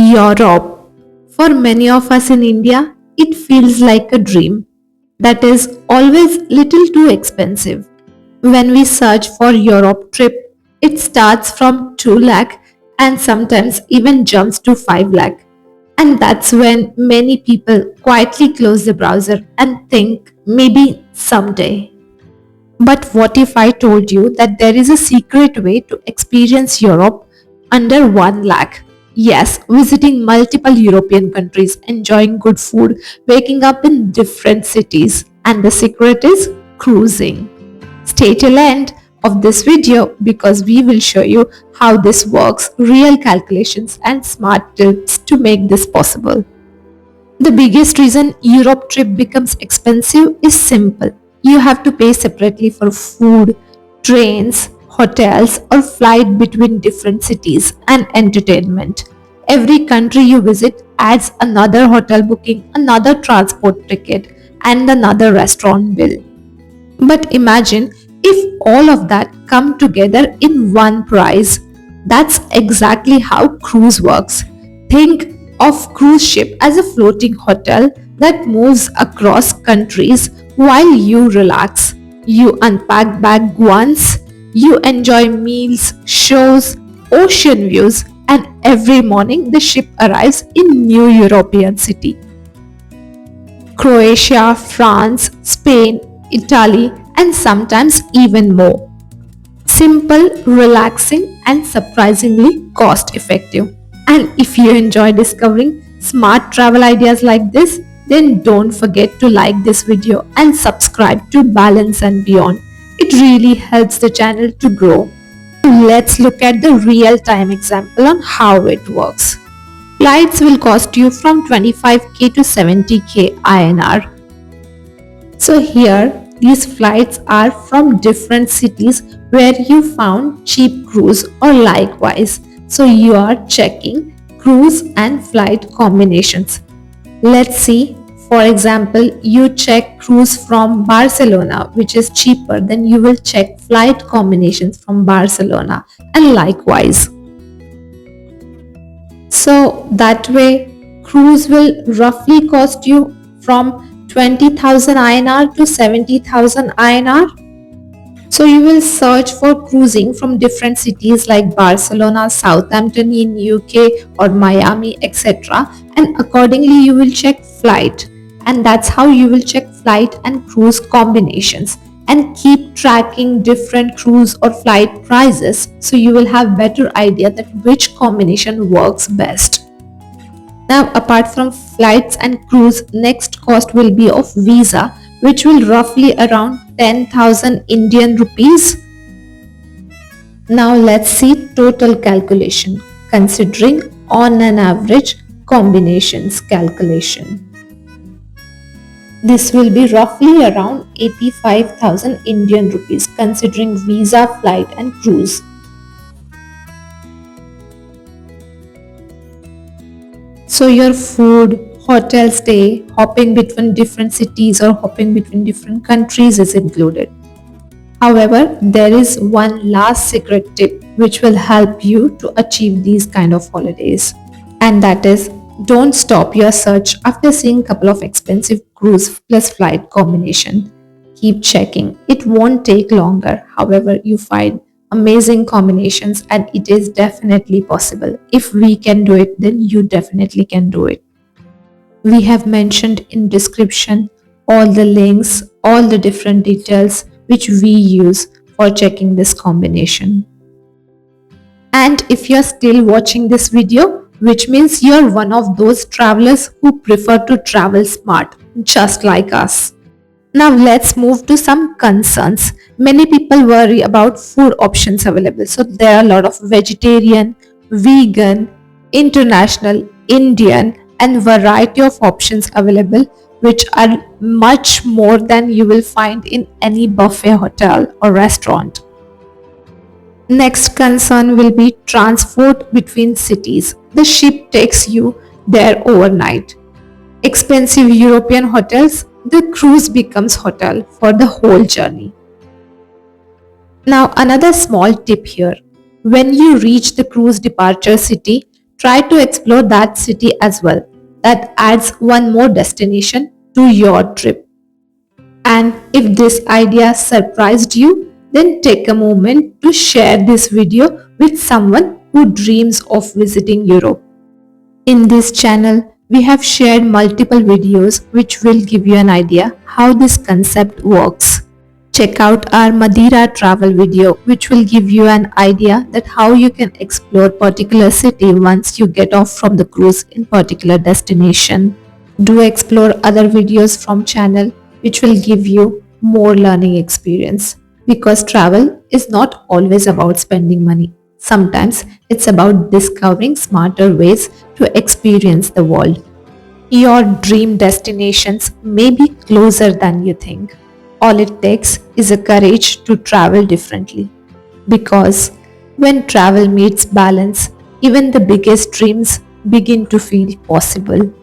Europe. For many of us in India, it feels like a dream that is always little too expensive. When we search for Europe trip, it starts from 2 lakh and sometimes even jumps to 5 lakh. And that's when many people quietly close the browser and think maybe someday. But what if I told you that there is a secret way to experience Europe under 1 lakh? Yes, visiting multiple European countries, enjoying good food, waking up in different cities, and the secret is cruising. Stay till end of this video because we will show you how this works, real calculations and smart tips to make this possible. The biggest reason Europe trip becomes expensive is simple. You have to pay separately for food, trains, hotels or flight between different cities and entertainment. Every country you visit adds another hotel booking, another transport ticket and another restaurant bill. But imagine if all of that come together in one price. That's exactly how cruise works. Think of cruise ship as a floating hotel that moves across countries while you relax. You unpack bag once, you enjoy meals, shows, ocean views, and every morning the ship arrives in new European city. Croatia, France, Spain, Italy, and sometimes even more. Simple, relaxing, and surprisingly cost effective. And if you enjoy discovering smart travel ideas like this, then don't forget to like this video and subscribe to Balance and Beyond. It really helps the channel to grow. Let's look at the real-time example on how it works. Flights will cost you from 25k to 70k INR. So here, these flights are from different cities where you found cheap cruise or likewise. So you are checking cruise and flight combinations. Let's see, for example, you check cruise from Barcelona, which is cheaper, then you will check flight combinations from Barcelona and likewise. So that way, cruise will roughly cost you from 20,000 INR to 70,000 INR. So you will search for cruising from different cities like Barcelona, Southampton in UK or Miami, etc. And accordingly you will check flight. And that's how you will check flight and cruise combinations and keep tracking different cruise or flight prices so you will have better idea that which combination works best. Now apart from flights and cruise, next cost will be of visa, which will roughly around 10,000 Indian rupees. Now let's see total calculation considering on an average combinations calculation. This will be roughly around 85,000 Indian rupees considering visa, flight and cruise. So your food, hotel stay, hopping between different cities or hopping between different countries is included. However, there is one last secret tip which will help you to achieve these kind of holidays. And that is, don't stop your search after seeing a couple of expensive cruise plus flight combination. Keep checking. It won't take longer. However, you find amazing combinations and it is definitely possible. If we can do it, then you definitely can do it. We have mentioned in description all the links, all the different details which we use for checking this combination. And if you're still watching this video, which means you're one of those travelers who prefer to travel smart, just like us. Now let's move to some concerns. Many people worry about food options available. So there are a lot of vegetarian, vegan, international, Indian and variety of options available which are much more than you will find in any buffet hotel or restaurant. Next concern will be transport between cities. The ship takes you there overnight. Expensive European hotels, the cruise becomes hotel for the whole journey. Now another small tip here. When you reach the cruise departure city, try to explore that city as well. That adds one more destination to your trip. And if this idea surprised you, then take a moment to share this video with someone who dreams of visiting Europe. In this channel, we have shared multiple videos which will give you an idea how this concept works. Check out our Madeira travel video which will give you an idea that how you can explore particular city once you get off from the cruise in particular destination. Do explore other videos from channel which will give you more learning experience, because travel is not always about spending money. Sometimes it's about discovering smarter ways to experience the world. Your dream destinations may be closer than you think. All it takes is a courage to travel differently. Because when travel meets balance, even the biggest dreams begin to feel possible.